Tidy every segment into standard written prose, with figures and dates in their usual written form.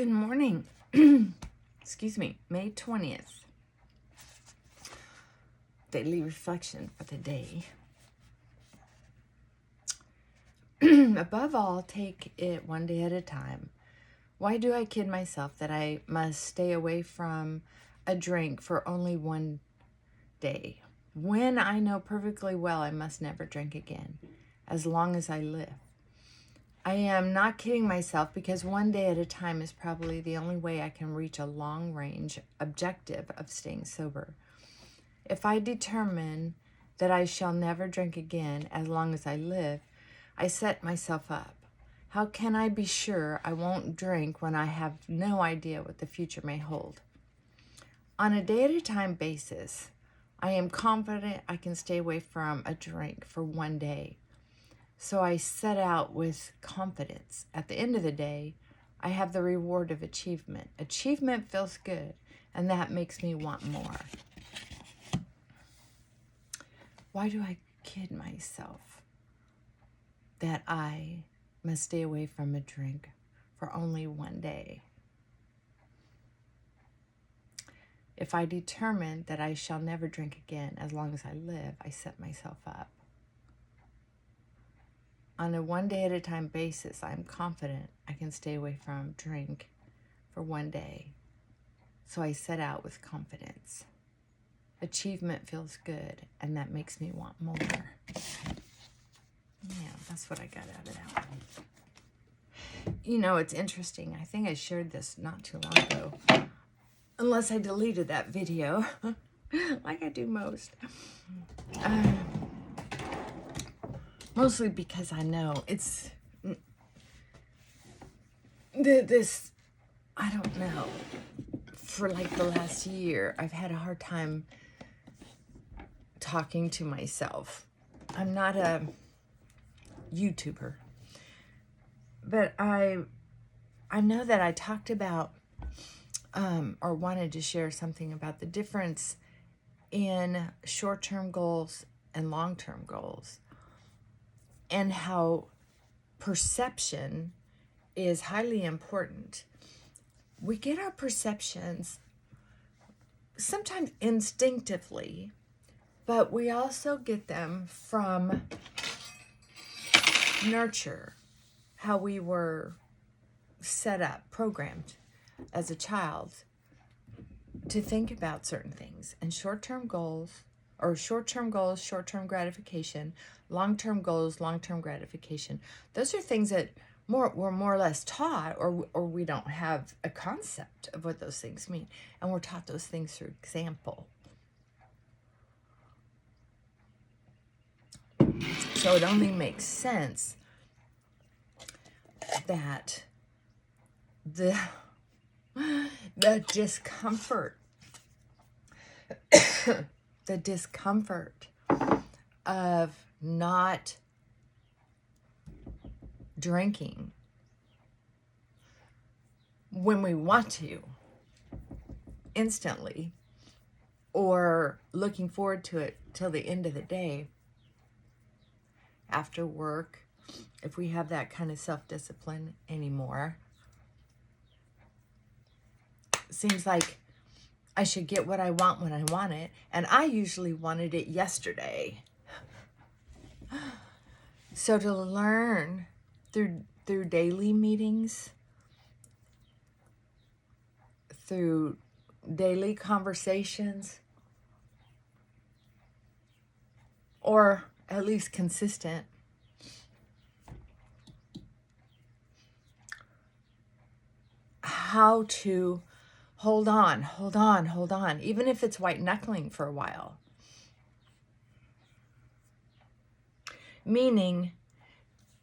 Good morning. Excuse me, May 20th. Daily reflection for the day. Above all, take it one day at a time. Why do I kid myself that I must stay away from a drink for only one day, when I know perfectly well I must never drink again, as long as I live? I am not kidding myself, because one day at a time is probably the only way I can reach a long-range objective of staying sober. If I determine that I shall never drink again as long as I live, I set myself up. How can I be sure I won't drink when I have no idea what the future may hold? On a day-at-a-time basis, I am confident I can stay away from a drink for one day. So I set out with confidence. At the end of the day, I have the reward of achievement. Achievement feels good, and that makes me want more. Why do I kid myself that I must stay away from a drink for only one day? If I determine that I shall never drink again as long as I live, I set myself up. On a one day at a time basis, I'm confident I can stay away from drink for one day. So I set out with confidence. Achievement feels good, and that makes me want more. Yeah, that's what I got out of that one. You know, it's interesting. I think I shared this not too long ago. Unless I deleted that video, like I do most. Mostly because I know it's this, I don't know, for like the last year, I've had a hard time talking to myself. I'm not a YouTuber, but I know that I talked about or wanted to share something about the difference in short-term goals and long-term goals, and how perception is highly important. We get our perceptions sometimes instinctively, but we also get them from nurture, how we were set up, programmed as a child to think about certain things. And short-term goals, short-term gratification, long-term goals, long-term gratification. Those are things that we're more or less taught, or we don't have a concept of what those things mean. And we're taught those things through example. So it only makes sense that the discomfort the discomfort of not drinking when we want to instantly, or looking forward to it till the end of the day after work, if we have that kind of self-discipline anymore. Seems like I should get what I want when I want it, and I usually wanted it yesterday. So to learn through daily meetings, through daily conversations, or at least consistent, how to hold on, even if it's white knuckling for a while. Meaning,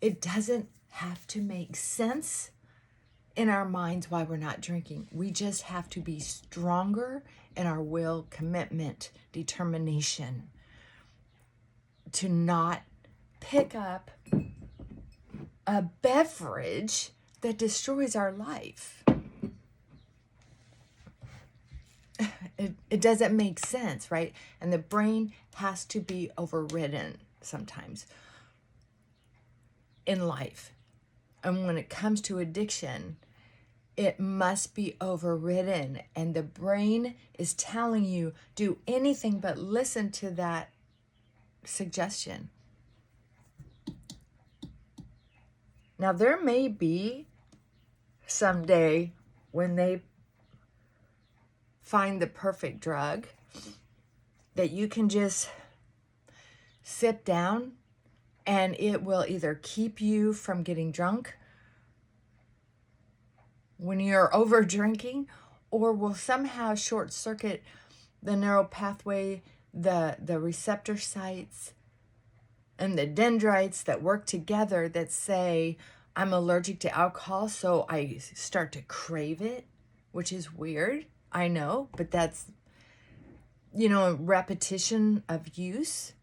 it doesn't have to make sense in our minds why we're not drinking. We just have to be stronger in our will, commitment, determination to not pick up a beverage that destroys our life. It doesn't make sense, right? And the brain has to be overridden sometimes in life. And when it comes to addiction, it must be overridden. And the brain is telling you, do anything but listen to that suggestion. Now, there may be someday when they find the perfect drug that you can just sit down and it will either keep you from getting drunk when you're over drinking, or will somehow short circuit the neural pathway, the receptor sites and the dendrites that work together that say, I'm allergic to alcohol, so I start to crave it, which is weird, I know, but that's, repetition of use.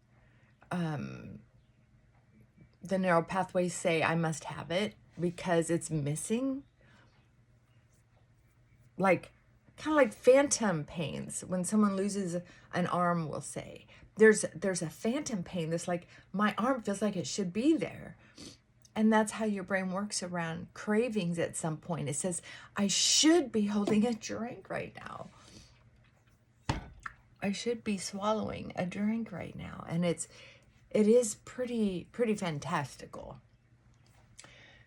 The neural pathways say I must have it because it's missing. Kind of like phantom pains. When someone loses an arm, we'll say, there's a phantom pain that's like, my arm feels like it should be there. And that's how your brain works around cravings at some point. It says, I should be holding a drink right now. I should be swallowing a drink right now. And it is pretty fantastical.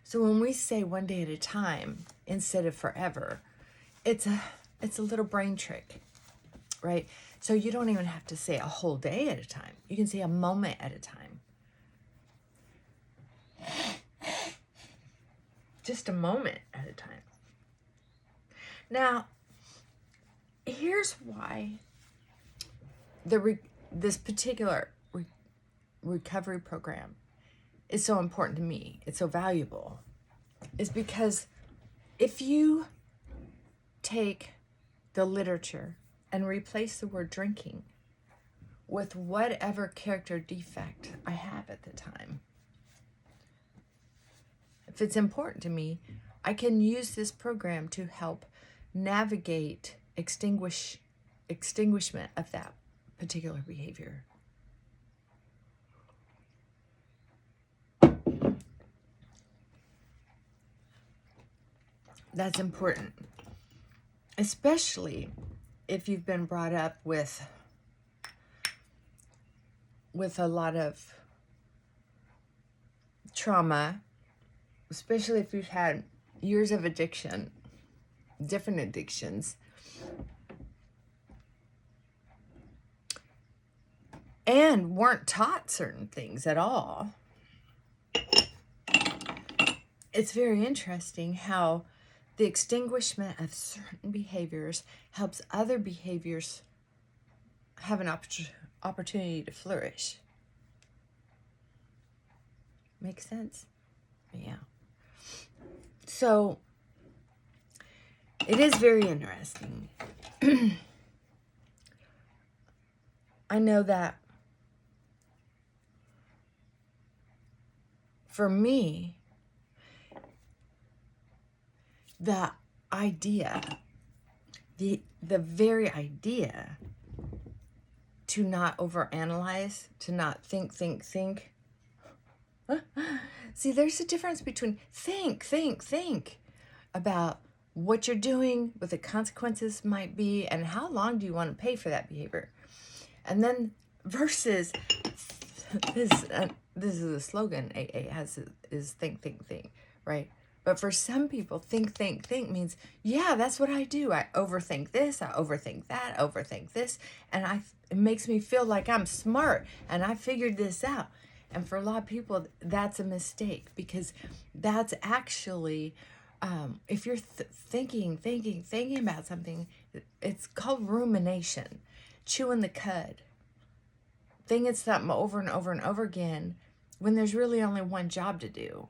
So when we say one day at a time instead of forever, it's a little brain trick, right? So you don't even have to say a whole day at a time. You can say a moment at a time. Just a moment at a time. Now, here's why this particular recovery program is so important to me. It's so valuable. Is because if you take the literature and replace the word drinking with whatever character defect I have at the time, if it's important to me, I can use this program to help navigate extinguishment of that particular behavior. That's important, especially if you've been brought up with a lot of trauma, especially if you've had years of addiction, different addictions, and weren't taught certain things at all. It's very interesting how the extinguishment of certain behaviors helps other behaviors have an opportunity to flourish. Makes sense? Yeah. So, it is very interesting. I know that for me, the idea, the very idea to not overanalyze, to not think. See, there's a difference between think about what you're doing, what the consequences might be, and how long do you want to pay for that behavior. And then versus this is a slogan AA has, is think, right? But for some people, think means, yeah, that's what I do. I overthink this, I overthink that, overthink this, and it makes me feel like I'm smart and I figured this out. And for a lot of people, that's a mistake, because that's actually, if you're thinking about something, it's called rumination, chewing the cud, thinking something over and over again when there's really only one job to do.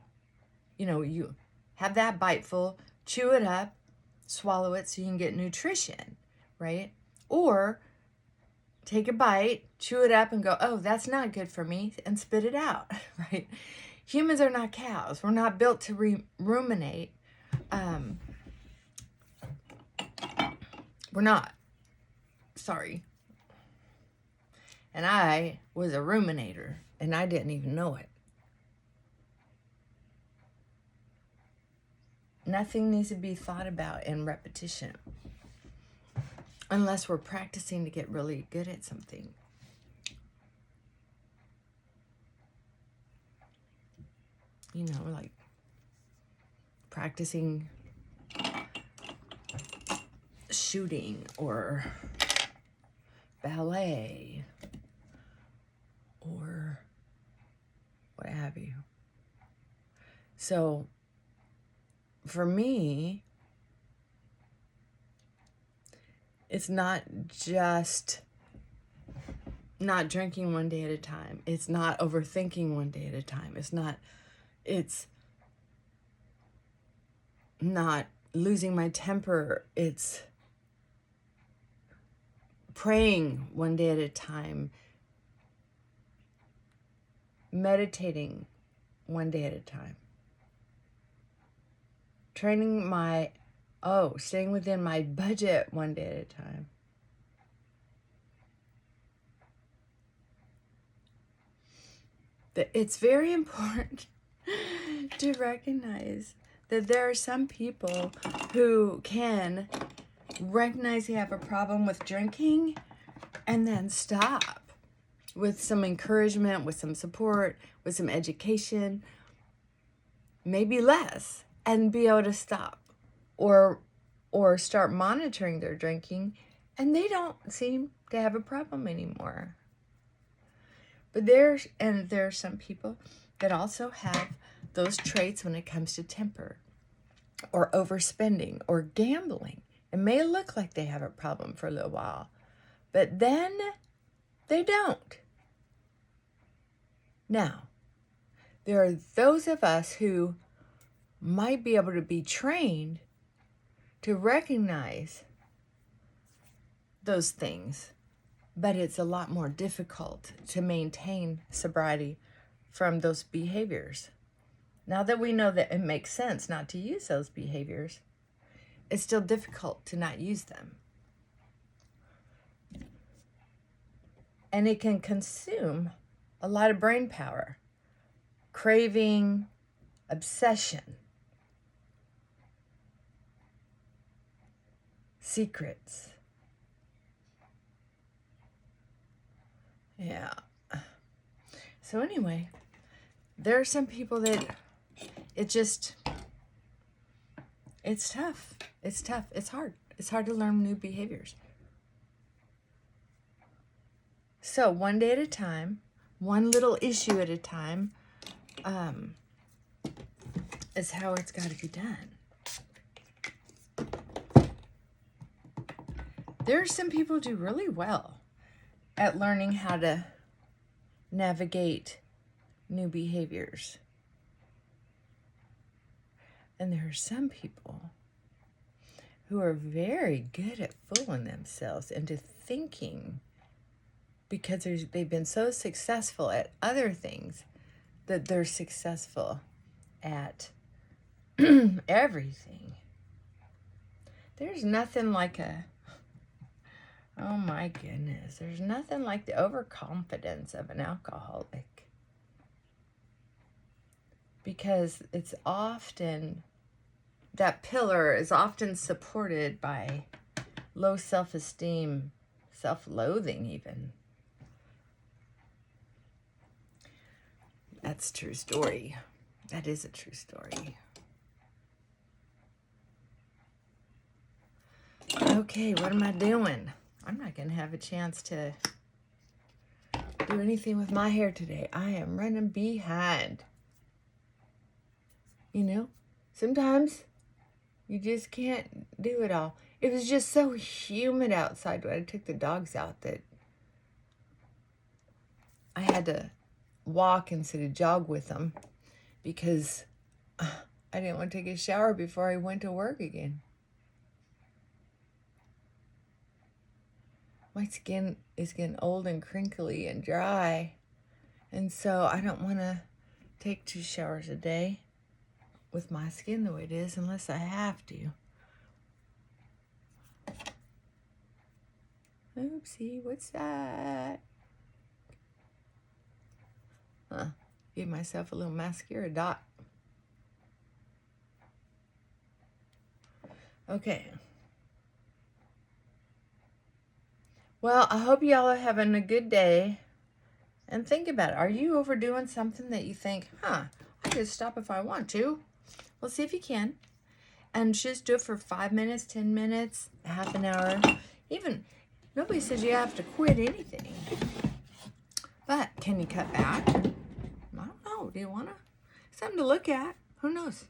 You have that biteful, chew it up, swallow it so you can get nutrition, right? Or take a bite, chew it up and go, oh, that's not good for me, and spit it out, right? Humans are not cows. We're not built to ruminate. We're not. Sorry. And I was a ruminator, and I didn't even know it. Nothing needs to be thought about in repetition. Unless we're practicing to get really good at something. You know, like practicing shooting or ballet or what have you. So for me, it's not just not drinking one day at a time. It's not overthinking one day at a time. It's not losing my temper. It's praying one day at a time. Meditating one day at a time. Staying within my budget one day at a time. It's very important to recognize that there are some people who can recognize they have a problem with drinking and then stop with some encouragement, with some support, with some education, maybe less, and be able to stop or start monitoring their drinking, and they don't seem to have a problem anymore. But there are some people that also have those traits when it comes to temper or overspending or gambling. It may look like they have a problem for a little while, but then they don't. Now, there are those of us who might be able to be trained to recognize those things, but it's a lot more difficult to maintain sobriety from those behaviors. Now that we know that it makes sense not to use those behaviors, it's still difficult to not use them. And it can consume a lot of brain power, craving, obsession, secrets. Yeah. So anyway, there are some people that it's tough. It's tough. It's hard. It's hard to learn new behaviors. So one day at a time, one little issue at a time, is how it's got to be done. There are some people who do really well at learning how to navigate new behaviors. And there are some people who are very good at fooling themselves into thinking, because they've been so successful at other things, that they're successful at everything. There's nothing like oh my goodness, there's nothing like the overconfidence of an alcoholic. Because it's often, that pillar is often supported by low self-esteem, self-loathing even. That's a true story. That is a true story. Okay, what am I doing? I'm not going to have a chance to do anything with my hair today. I am running behind. You know, sometimes you just can't do it all. It was just so humid outside when I took the dogs out that I had to walk instead of jog with them, because I didn't want to take a shower before I went to work again. My skin is getting old and crinkly and dry, and so I don't want to take 2 showers a day with my skin the way it is unless I have to. Oopsie, what's that? Gave myself a little mascara dot. Okay. Well, I hope y'all are having a good day. And think about it. Are you overdoing something that you think, I could stop if I want to? Well, see if you can. And just do it for 5 minutes, 10 minutes, half an hour. Even, nobody says you have to quit anything. But can you cut back? I don't know. Do you want to? Something to look at. Who knows?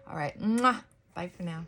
All right. Mwah. Bye for now.